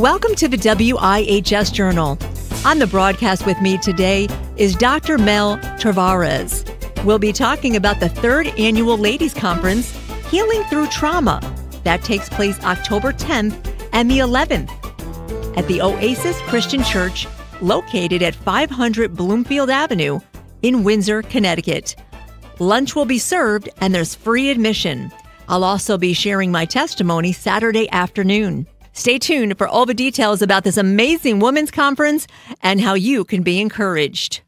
Welcome to the WIHS Journal. On the broadcast with me today is Dr. Mell Traverse. We'll be talking about the third annual Ladies Conference, Healing Through Trauma. That takes place October 10th and the 11th at the Oasis Christian Church, located at 500 Bloomfield Avenue in Windsor, Connecticut. Lunch will be served and there's free admission. I'll also be sharing my testimony Saturday afternoon. Stay tuned for all the details about this amazing women's conference and how you can be encouraged.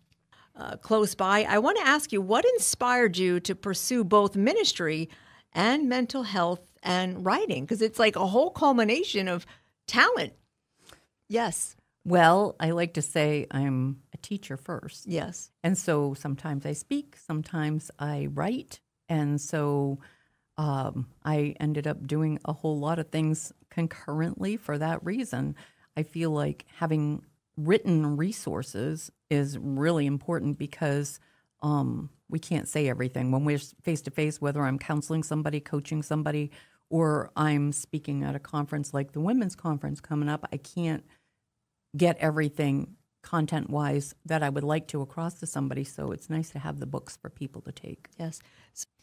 Close by, I want to ask you, what inspired you to pursue both ministry and mental health and writing? Because it's like a whole culmination of talent. Yes. Well, I like to say I'm a teacher first. Yes. And so sometimes I speak, sometimes I write. And so I ended up doing a whole lot of things concurrently for that reason. I feel like having written resources is really important because we can't say everything. When we're face-to-face, whether I'm counseling somebody, coaching somebody, or I'm speaking at a conference like the Women's Conference coming up, I can't get everything content-wise that I would like to across to somebody. So it's nice to have the books for people to take. Yes.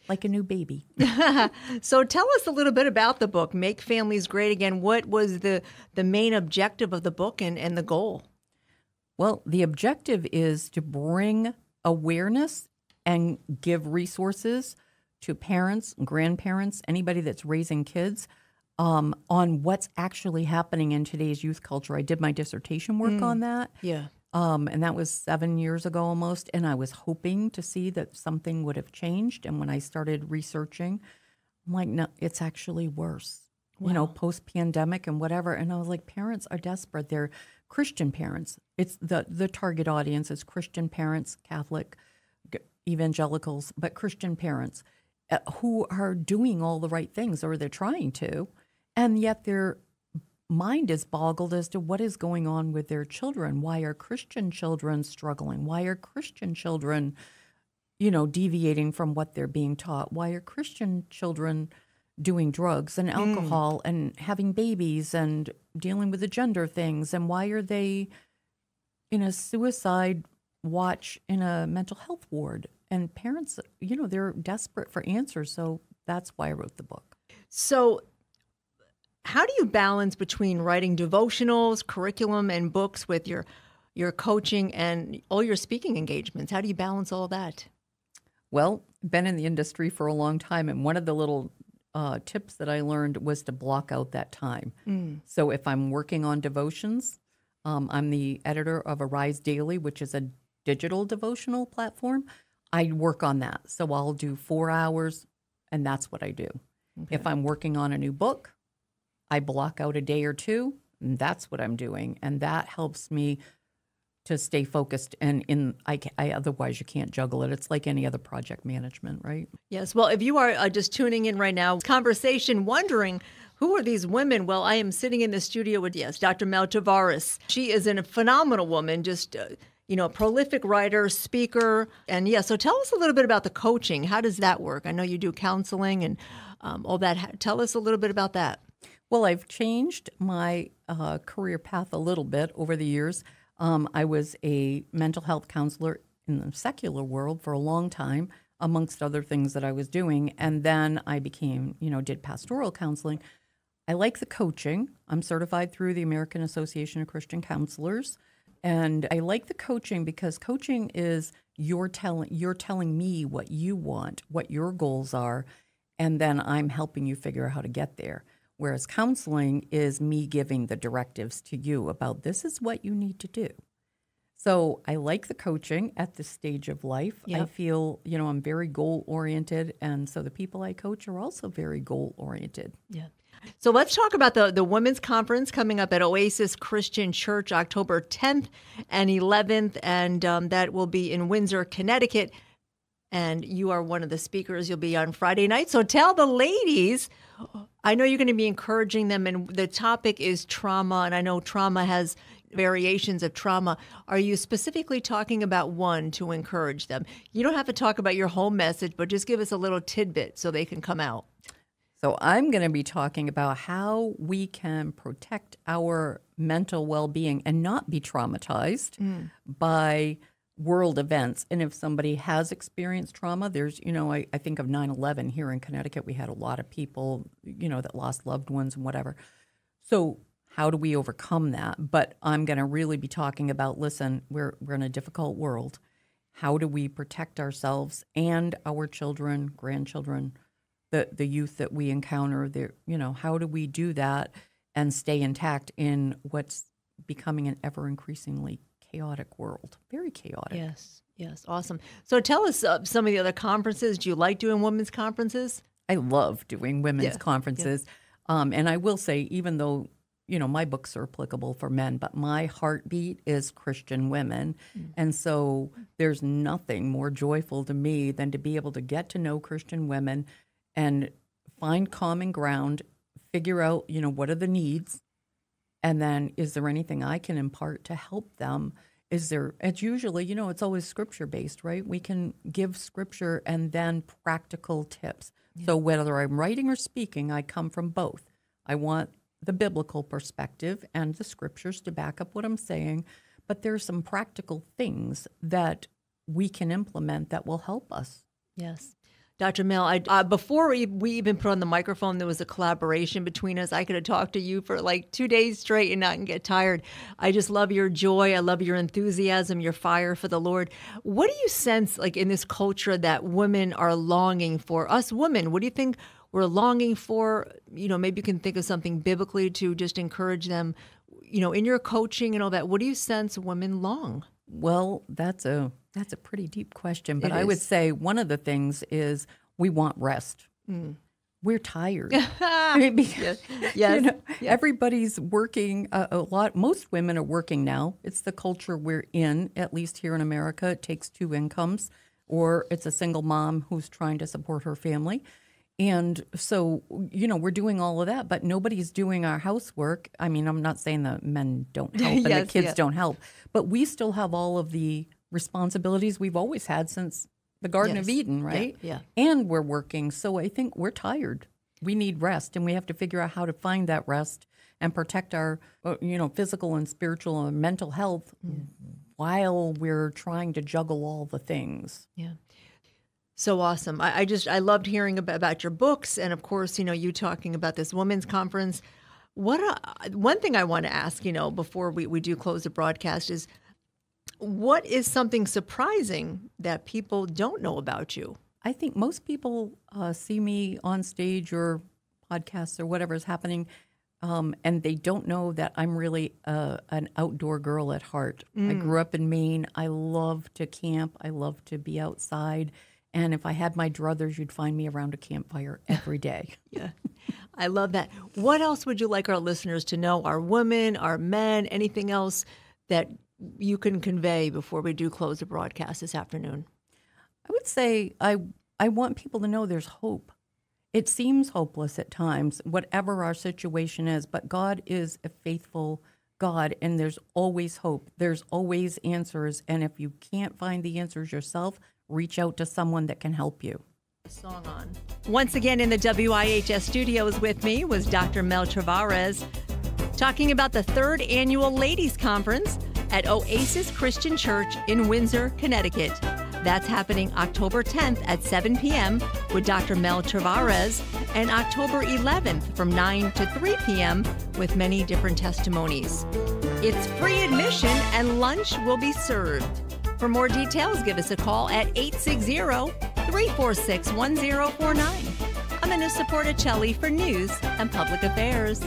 Like a new baby. So tell us a little bit about the book, Make Families Great Again. What was the main objective of the book and the goal? Well, the objective is to bring awareness and give resources to parents, grandparents, anybody that's raising kids on what's actually happening in today's youth culture. I did my dissertation work on that. Yeah. And that was 7 years ago almost, and I was hoping to see that something would have changed. And when I started researching, I'm like, no, it's actually worse. Wow. You know, post-pandemic and whatever. And I was like, parents are desperate. They're Christian parents. It's the target audience is Christian parents, Catholic, evangelicals, but Christian parents who are doing all the right things, or they're trying to, and yet they're mind is boggled as to what is going on with their children. Why are Christian children struggling? Why are Christian children, deviating from what they're being taught? Why are Christian children doing drugs and alcohol and having babies and dealing with the gender things? And why are they in a suicide watch in a mental health ward? And parents, they're desperate for answers. So that's why I wrote the book. So how do you balance between writing devotionals, curriculum, and books with your coaching and all your speaking engagements? How do you balance all that? Well, been in the industry for a long time, and one of the little tips that I learned was to block out that time. So if I'm working on devotions, I'm the editor of Arise Daily, which is a digital devotional platform. I work on that. So I'll do 4 hours, and that's what I do. Okay. If I'm working on a new book, I block out a day or two, and that's what I'm doing. And that helps me to stay focused. And otherwise you can't juggle it. It's like any other project management, right? Yes. Well, if you are just tuning in right now, conversation, wondering who are these women? Well, I am sitting in the studio with, Dr. Mell Traverse. She is a phenomenal woman, just prolific writer, speaker. And so tell us a little bit about the coaching. How does that work? I know you do counseling and all that. Tell us a little bit about that. Well, I've changed my career path a little bit over the years. I was a mental health counselor in the secular world for a long time, amongst other things that I was doing. And then I became, did pastoral counseling. I like the coaching. I'm certified through the American Association of Christian Counselors. And I like the coaching because coaching is you're telling me what you want, what your goals are, and then I'm helping you figure out how to get there. Whereas counseling is me giving the directives to you about this is what you need to do. So I like the coaching at this stage of life. Yep. I feel, I'm very goal-oriented, and so the people I coach are also very goal-oriented. Yeah. So let's talk about the Women's Conference coming up at Oasis Christian Church, October 10th and 11th, and that will be in Windsor, Connecticut. And you are one of the speakers. You'll be on Friday night. So tell the ladies, I know you're going to be encouraging them, and the topic is trauma, and I know trauma has variations of trauma. Are you specifically talking about one to encourage them? You don't have to talk about your whole message, but just give us a little tidbit so they can come out. So I'm going to be talking about how we can protect our mental well-being and not be traumatized by world events. And if somebody has experienced trauma, there's, I think of 9/11 here in Connecticut. We had a lot of people, that lost loved ones and whatever. So how do we overcome that? But I'm going to really be talking about, listen, we're in a difficult world. How do we protect ourselves and our children, grandchildren, the youth that we encounter? How do we do that and stay intact in what's becoming an ever increasingly chaotic world? Very chaotic. Yes, awesome. So tell us some of the other conferences. Do you like doing women's conferences? I love doing women's conferences. And I will say, even though, my books are applicable for men, but my heartbeat is Christian women. And so there's nothing more joyful to me than to be able to get to know Christian women and find common ground, figure out, what are the needs, and then is there anything I can impart to help them? It's usually, it's always scripture-based, right? We can give scripture and then practical tips. Yeah. So whether I'm writing or speaking, I come from both. I want the biblical perspective and the scriptures to back up what I'm saying, but there's some practical things that we can implement that will help us. Yes. Dr. Mell, before we even put on the microphone, there was a collaboration between us. I could have talked to you for like 2 days straight and not get tired. I just love your joy. I love your enthusiasm, your fire for the Lord. What do you sense, like in this culture, that women are longing for? Us women, what do you think we're longing for? Maybe you can think of something biblically to just encourage them, in your coaching and all that. What do you sense women long? Well, that's a pretty deep question, but I would say one of the things is we want rest. We're tired. Yes. Everybody's working a lot. Most women are working now. It's the culture we're in, at least here in America. It takes 2 incomes, or it's a single mom who's trying to support her family. And so, we're doing all of that, but nobody's doing our housework. I mean, I'm not saying the men don't help and the kids don't help, but we still have all of the responsibilities we've always had since the Garden of Eden, right? Yeah. And we're working. So I think we're tired. We need rest, and we have to figure out how to find that rest and protect our, physical and spiritual and mental health while we're trying to juggle all the things. Yeah. So awesome. I loved hearing about your books, and of course, you talking about this women's conference. One thing I want to ask, before we do close the broadcast is, what is something surprising that people don't know about you? I think most people see me on stage or podcasts or whatever is happening, and they don't know that I'm really an outdoor girl at heart. I grew up in Maine. I love to camp. I love to be outside. And if I had my druthers, you'd find me around a campfire every day. Yeah, I love that. What else would you like our listeners to know? Our women, our men, anything else that you can convey before we do close the broadcast this afternoon? I would say I want people to know there's hope. It seems hopeless at times, whatever our situation is, but God is a faithful God, and there's always hope. There's always answers, and if you can't find the answers yourself, reach out to someone that can help you. Song on. Once again in the WIHS studios with me was Dr. Mell Traverse, talking about the 3rd Annual Ladies Conference at Oasis Christian Church in Windsor, Connecticut. That's happening October 10th at 7 p.m. with Dr. Mell Traverse, and October 11th from 9 to 3 p.m. with many different testimonies. It's free admission and lunch will be served. For more details, give us a call at 860-346-1049. I'm Anissa Porticelli for News and Public Affairs.